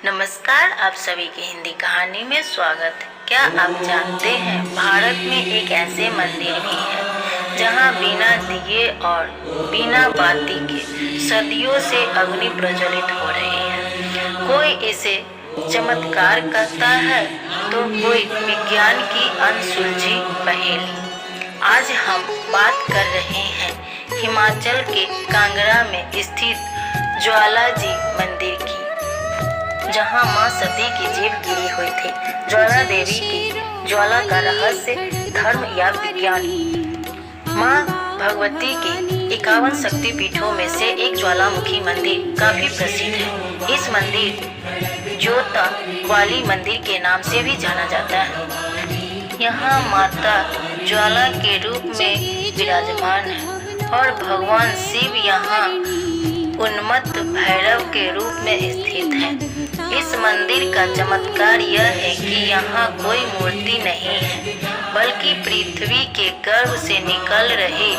नमस्कार, आप सभी की हिंदी कहानी में स्वागत है। क्या आप जानते हैं भारत में एक ऐसे मंदिर भी है जहां बिना दिए और बिना बाती के सदियों से अग्नि प्रज्वलित हो रही है। कोई इसे चमत्कार कहता है तो कोई विज्ञान की अनसुलझी पहेली। आज हम बात कर रहे हैं हिमाचल के कांगड़ा में स्थित ज्वाला जी मंदिर की, जहां मां सती की जीभ गिरी हुई थी। ज्वाला देवी की ज्वाला का रहस्य धर्म या विज्ञान। मां भगवती की 51 शक्तिपीठों में से एक ज्वालामुखी मंदिर काफी प्रसिद्ध है। इस मंदिर ज्योता वाली मंदिर के नाम से भी जाना जाता है। यहाँ माता ज्वाला के रूप में विराजमान है और भगवान शिव यहाँ उन्मत्त भैरव के रूप में स्थित है। इस मंदिर का चमत्कार यह है कि यहाँ कोई मूर्ति नहीं है, बल्कि पृथ्वी के गर्भ से निकल रहे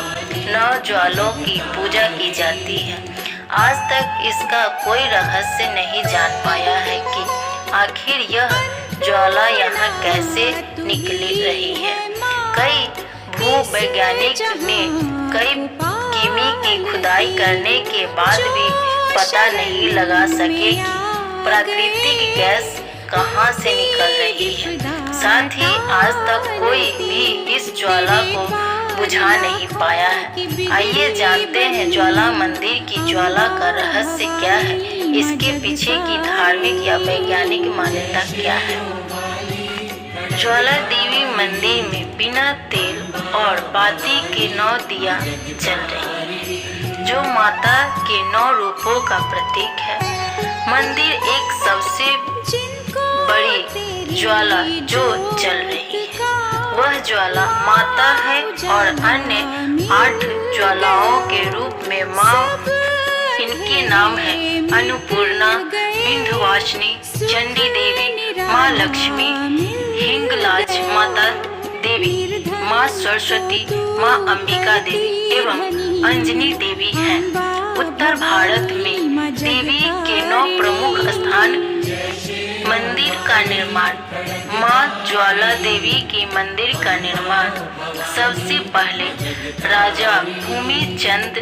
9 ज्वालों की पूजा की जाती है। आज तक इसका कोई रहस्य नहीं जान पाया है कि आखिर यह ज्वाला यहाँ कैसे निकल रही है। कई भूवैज्ञानिक ने कई किमी की खुदाई करने के बाद भी पता नहीं लगा सके कि प्राकृतिक गैस कहां से निकल रही है। साथ ही आज तक कोई भी इस ज्वाला को बुझा नहीं पाया है। आइए जानते हैं ज्वाला मंदिर की ज्वाला का रहस्य क्या है, इसके पीछे की धार्मिक या वैज्ञानिक मान्यता क्या है। ज्वाला देवी मंदिर में बिना तेल और बाती के 9 दिया जल रही है, जो माता के 9 रूपों का प्रतीक है। मंदिर एक सबसे बड़ी ज्वाला जो जल रही है, वह ज्वाला माता है और अन्य 8 ज्वालाओं के रूप में माँ। इनके नाम है अन्नपूर्णा, विंध्यवासिनी, चंडी देवी, माँ लक्ष्मी, हिंगलाज माता देवी, माँ सरस्वती, माँ अंबिका देवी एवं अंजनी देवी हैं। उत्तर भारत में देवी के 9 प्रमुख स्थान। मंदिर का निर्माण। माँ ज्वाला देवी के मंदिर का निर्माण सबसे पहले राजा भूमिचंद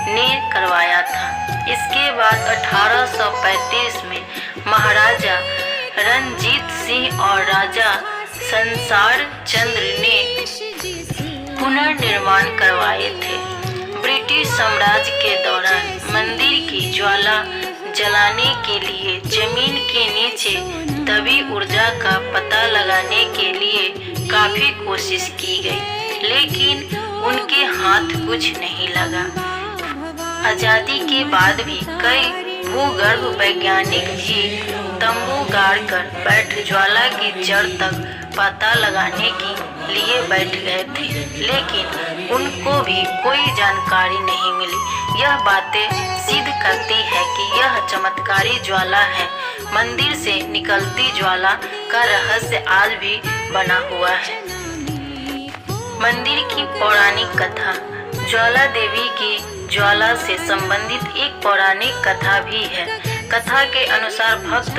ने करवाया था। इसके बाद 1835 में महाराजा रणजीत सिंह और राजा संसार चंद्र ने पुनर्निर्माण करवाए थे। ब्रिटिश साम्राज्य के दौरान मंदिर की ज्वाला जलाने के लिए जमीन के नीचे दबी ऊर्जा का पता लगाने के लिए काफी कोशिश की गई, लेकिन उनके हाथ कुछ नहीं लगा। आजादी के बाद भी कई भूगर्भ वैज्ञानिक भी तंबू गाड़कर बैठ ज्वाला की जड़ तक पता लगाने के लिए बैठ गए थे, लेकिन उनको भी कोई जानकारी नहीं मिली। यह बातें सिद्ध करती है कि यह चमत्कारी ज्वाला है। मंदिर से निकलती ज्वाला का रहस्य आज भी बना हुआ है। मंदिर की पौराणिक कथा। ज्वाला देवी की ज्वाला से संबंधित एक पौराणिक कथा भी है। कथा के अनुसार भक्त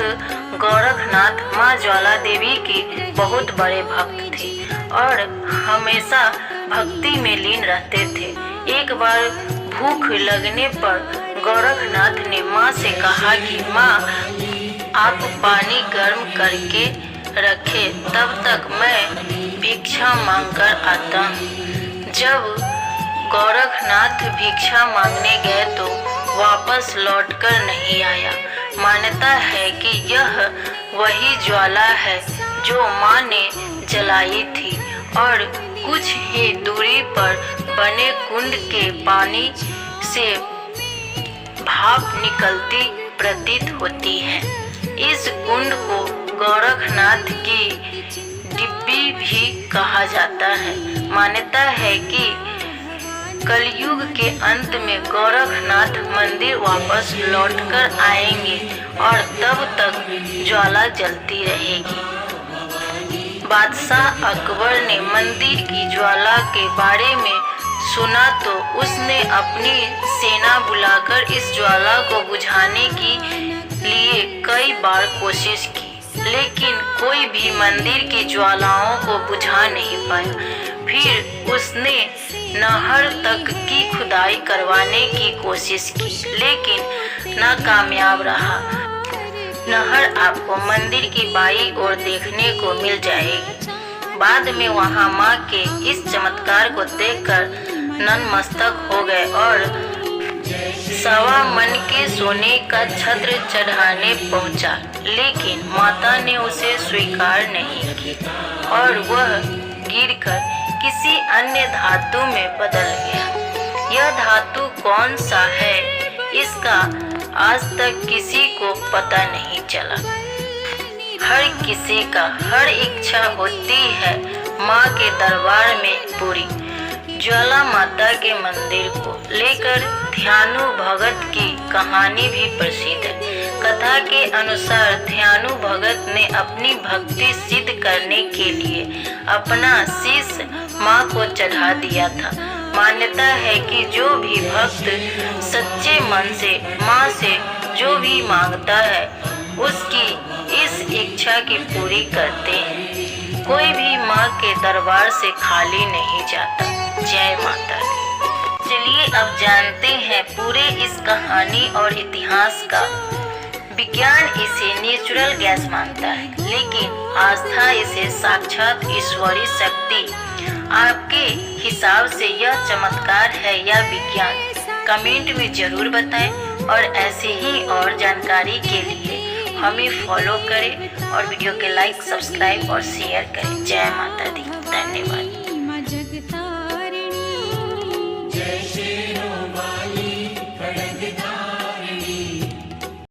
गोरखनाथ माँ ज्वाला देवी के बहुत बड़े भक्त थे और हमेशा भक्ति में लीन रहते थे। एक बार भूख लगने पर गोरखनाथ ने माँ से कहा कि माँ, आप पानी गर्म करके रखे, तब तक मैं भिक्षा मांगकर आता हूँ। जब गोरखनाथ भिक्षा मांगने गए तो वापस लौटकर नहीं आया। मान्यता है कि यह वही ज्वाला है जो मां ने जलाई थी और कुछ ही दूरी पर बने कुंड के पानी से भाप निकलती प्रतीत होती है। इस कुंड को गोरखनाथ की डिब्बी भी कहा जाता है। मान्यता है कि कलयुग के अंत में गोरखनाथ मंदिर वापस लौटकर आएंगे और तब तक ज्वाला जलती रहेगी। बादशाह अकबर ने मंदिर की ज्वाला के बारे में सुना तो उसने अपनी सेना बुलाकर इस ज्वाला को बुझाने की लिए कई बार कोशिश की, लेकिन कोई भी मंदिर की ज्वालाओं को बुझा नहीं पाया। फिर उसने नहर तक की खुदाई करवाने की कोशिश की, लेकिन नाकामयाब रहा। नहर आपको मंदिर की बाईं ओर देखने को मिल जाएगी। बाद में वहां मां के इस चमत्कार को देखकर नतमस्तक हो गए और 1.25 मन के सोने का छत्र चढ़ाने पहुंचा, लेकिन माता ने उसे स्वीकार नहीं की और वह गिरकर किसी अन्य धातु में बदल गया। यह धातु कौन सा है, इसका आज तक किसी को पता नहीं चला। हर किसी का हर इच्छा होती है माँ के दरबार में पूरी। ज्वाला माता के मंदिर को लेकर ध्यानु भगत की कहानी भी प्रसिद्ध है। कथा के अनुसार ध्यानु भगत ने अपनी भक्ति सिद्ध करने के लिए अपना शीश माँ को चढ़ा दिया था। मान्यता है कि जो भी भक्त सच्चे मन से माँ से जो भी मांगता है उसकी इस इच्छा की पूरी करते हैं। कोई भी माँ के दरबार से खाली नहीं जाता। जय माता दी। चलिए अब जानते हैं पूरे इस कहानी और इतिहास का। विज्ञान इसे नेचुरल गैस मानता है, लेकिन आस्था इसे साक्षात ईश्वरी शक्ति। आपके हिसाब से यह चमत्कार है या विज्ञान? कमेंट में जरूर बताएं और ऐसे ही और जानकारी के लिए हमें फॉलो करें और वीडियो के लाइक, सब्सक्राइब और शेयर करें। जय माता दी। धन्यवाद। जगतारिणी जय श्री